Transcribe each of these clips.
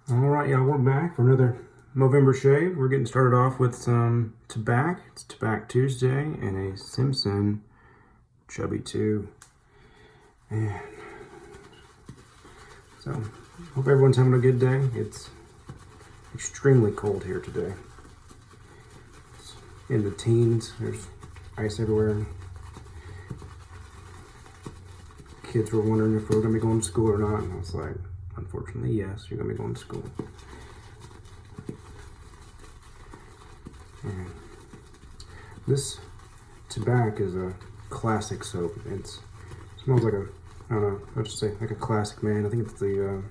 Alright, y'all, we're back for another Movember shave. We're getting started off with some Tabac. It's Tabac Tuesday and a Simpson Chubby 2. And so, hope everyone's having a good day. It's extremely cold here today. It's in the teens. There's ice everywhere. Kids were wondering if we were going to be going to school or not, and I was like, unfortunately, yes, you're going to be going to school. And this Tabac is a classic soap. It smells like a, I don't know, let's just say like a classic man. I think it's the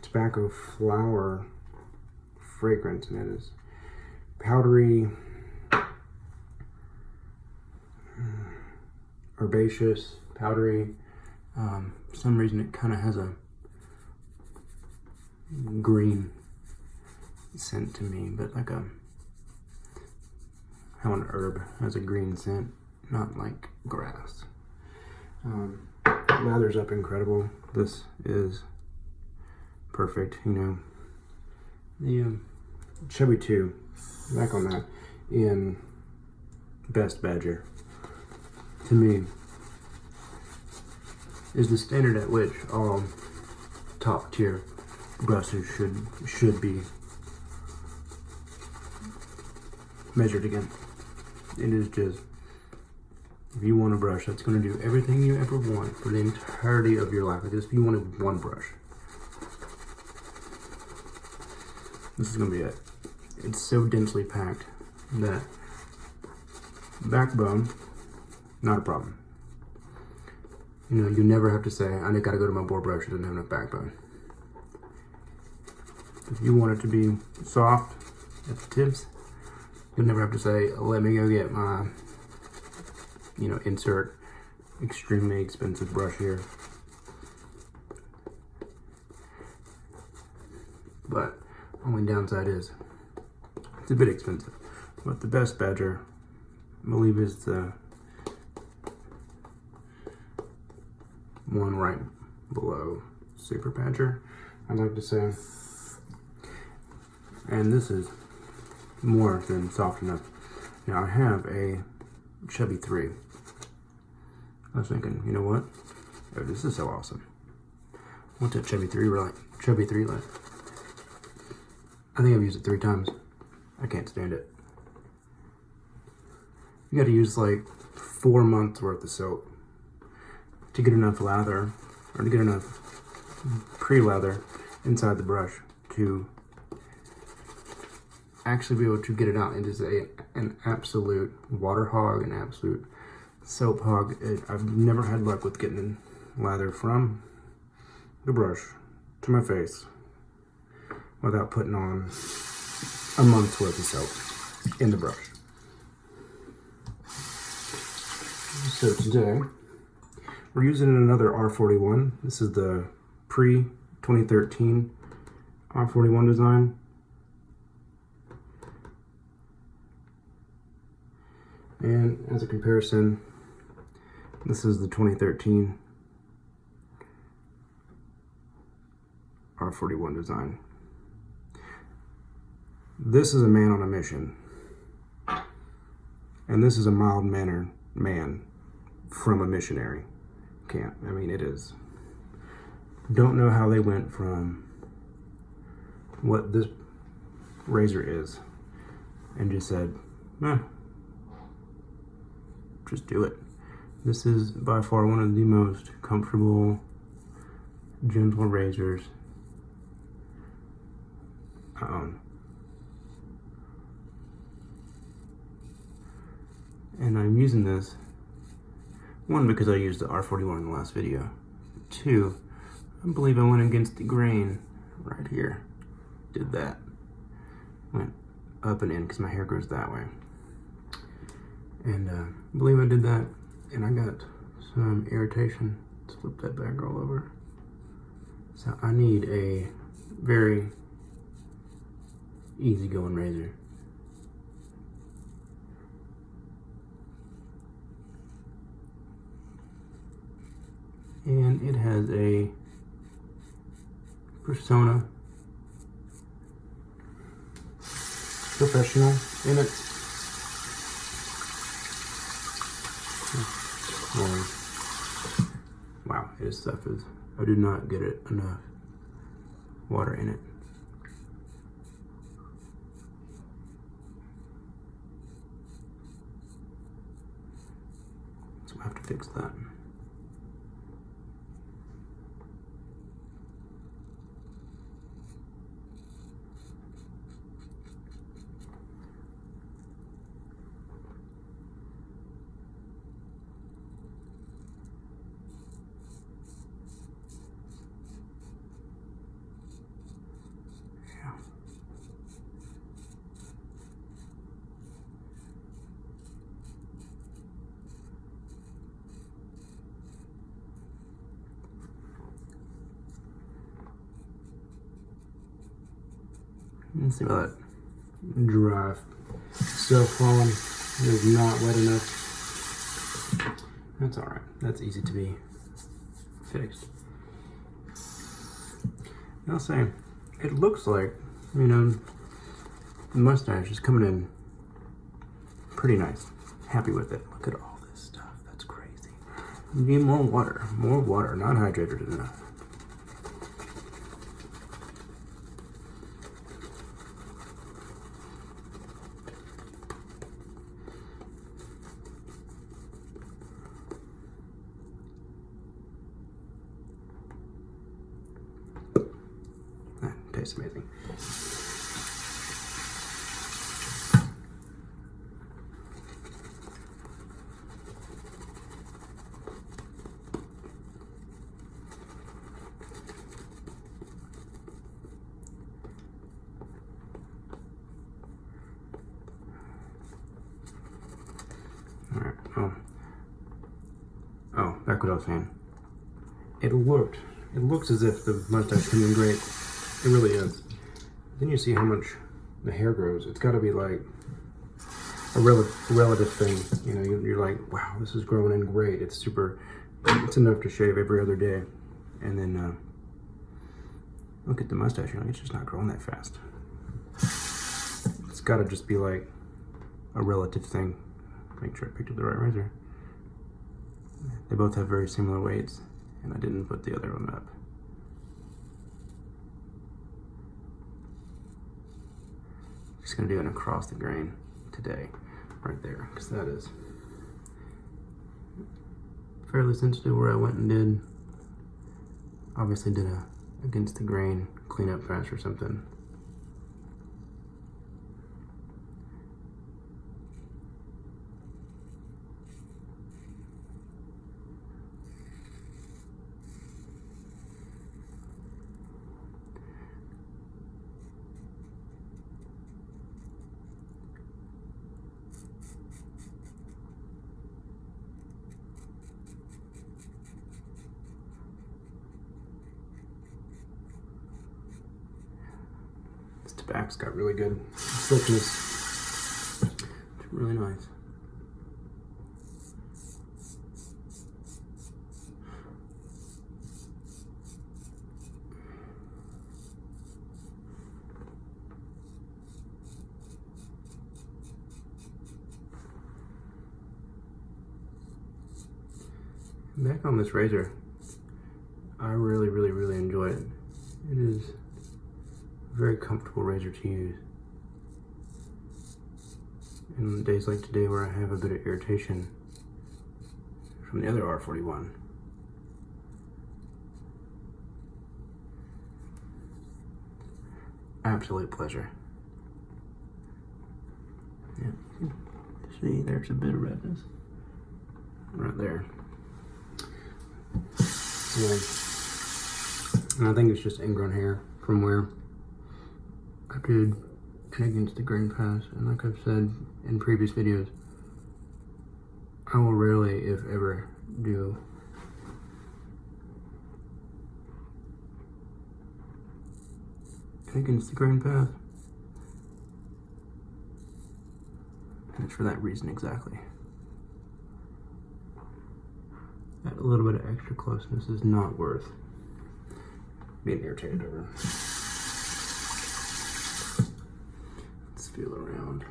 tobacco flower fragrance, and it is powdery, herbaceous, powdery. For some reason it kind of has a green scent to me, but like how an herb has a green scent, not like grass. Lather's up incredible. This is perfect, you know. The Chubby 2, back on that, in Best Badger, to me, is the standard at which all top tier brushes should be measured against. It is just, if you want a brush that's going to do everything you ever want for the entirety of your life, like this, if you wanted one brush, this is going to be it. It's so densely packed that backbone, not a problem. You know, you never have to say, I gotta go to my boar brush, it doesn't have enough backbone. If you want it to be soft at the tips, you'll never have to say, let me go get my, you know, insert extremely expensive brush here. But only downside is, it's a bit expensive. But the Best Badger, I believe, is the one right below Super Badger, I'd like to say. And this is more than soft enough. Now I have a Chubby 3. I was thinking, you know what? Oh, this is so awesome. What's that Chubby 3 like? Chubby 3 like? I think I've used it 3 times. I can't stand it. You gotta use like 4 months worth of soap to get enough lather, or to get enough pre-lather inside the brush to actually be able to get it out. It is an absolute water hog, an absolute soap hog. I've never had luck with getting lather from the brush to my face without putting on a month's worth of soap in the brush. So today, we're using another R41. This is the pre-2013 R41 design. And as a comparison, this is the 2013 R41 design. This is a man on a mission. And this is a mild-mannered man from a missionary camp. I mean, it is. Don't know how they went from what this razor is and just said, just do it. This is by far one of the most comfortable, gentle razors I own. And I'm using this, one, because I used the R41 in the last video. 2, I believe I went against the grain right here. Did that. Went up and in because my hair grows that way. And I believe I did that, and I got some irritation. Let's flip that back all over. So I need a very easygoing razor. And it has a persona professional in it. Wow, this stuff is, I do not get it enough water in it. So I have to fix that. Let's see about that dry stuff falling. It is not wet enough. That's alright. That's easy to be fixed. I'll say, it looks like, you know, the mustache is coming in pretty nice. Happy with it. Look at all this stuff. That's crazy. You need more water. More water. Not hydrated enough. Tastes amazing. All right. Oh, back what I was saying. It looks as if the mustache came in great. It really is. Then you see how much the hair grows. It's got to be like a relative thing. You know, you're like, wow, this is growing in great. It's super. It's enough to shave every other day. And then look at the mustache. You're like, it's just not growing that fast. It's got to just be like a relative thing. Make sure I picked up the right razor. They both have very similar weights, and I didn't put the other one up. Just gonna do it across the grain today, right there, because that is fairly sensitive. Where I went and did, obviously did a against the grain cleanup patch or something. This tobacco's got really good slickness. It's really nice. Back on this razor, I really enjoy it. It is a very comfortable razor to use. And days like today where I have a bit of irritation from the other R41. Absolute pleasure. Yeah, see, there's a bit of redness right there. Yeah. And I think it's just ingrown hair from where I did an against the grain pass. And like I've said in previous videos, I will rarely, if ever, do an against the grain path. And it's for that reason exactly. That little bit of extra closeness is not worth being irritated over. Let's feel around.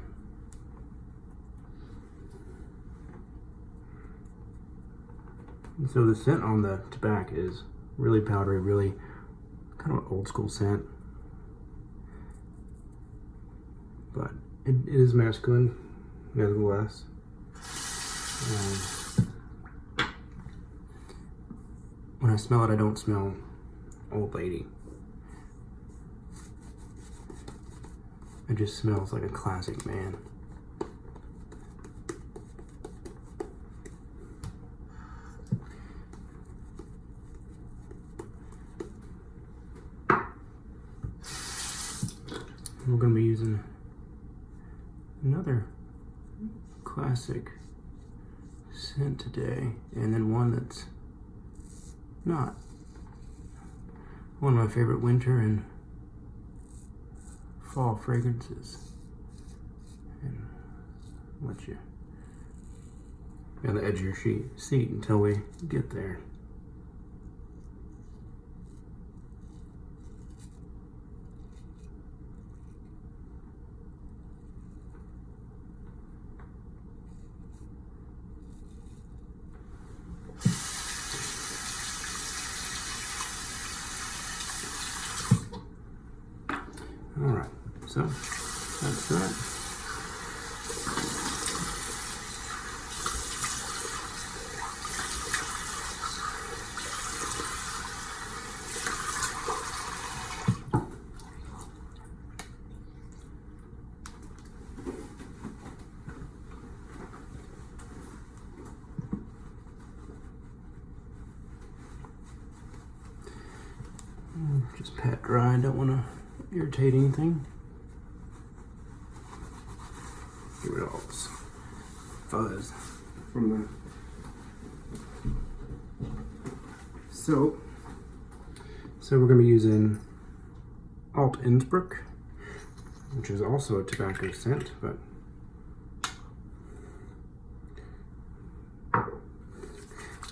And so the scent on the tobacco is really powdery, really kind of an old school scent. But it is masculine, nevertheless. When I smell it, I don't smell old lady. It just smells like a classic man. We're going to be using another classic scent today, and then one that's not. One of my favorite winter and fall fragrances. And I'll let you be on the edge of your seat until we get there. All right, so that's that. Just pat dry, don't want to irritate anything. Get rid of all this fuzz from the soap. So we're going to be using Innsbruck, which is also a tobacco scent, but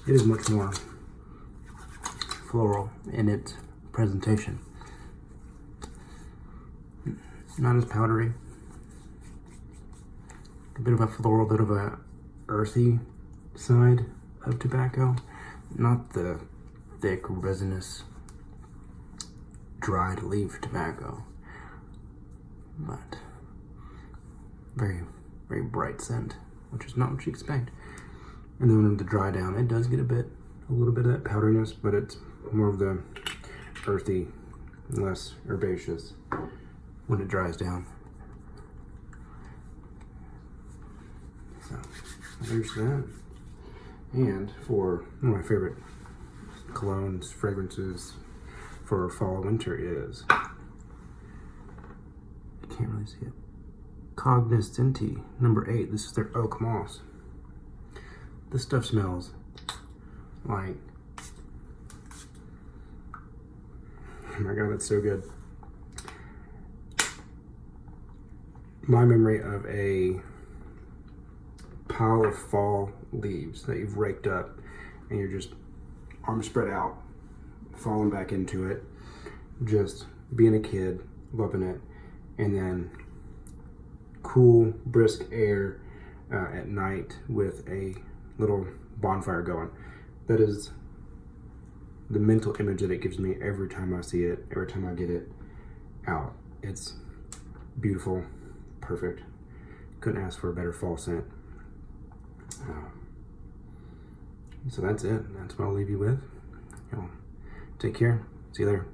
it is much more floral in its presentation. Not as powdery. A bit of a floral, bit of a earthy side of tobacco. Not the thick, resinous, dried leaf tobacco. But very, very bright scent, which is not what you expect. And then when the dry down, it does get a little bit of that powderiness, but it's more of the earthy, less herbaceous when it dries down. So there's that. And for one of my favorite colognes, fragrances for fall and winter is, you can't really see it, Cognoscenti number 8. This is their oak moss. This stuff smells like, oh my god, it's so good. My memory of a pile of fall leaves that you've raked up and you're just arms spread out, falling back into it, just being a kid, loving it, and then cool, brisk air at night with a little bonfire going. That is the mental image that it gives me every time I see it, every time I get it out. It's beautiful, perfect. Couldn't ask for a better fall scent. So that's it. That's what I'll leave you with. Take care. See you later.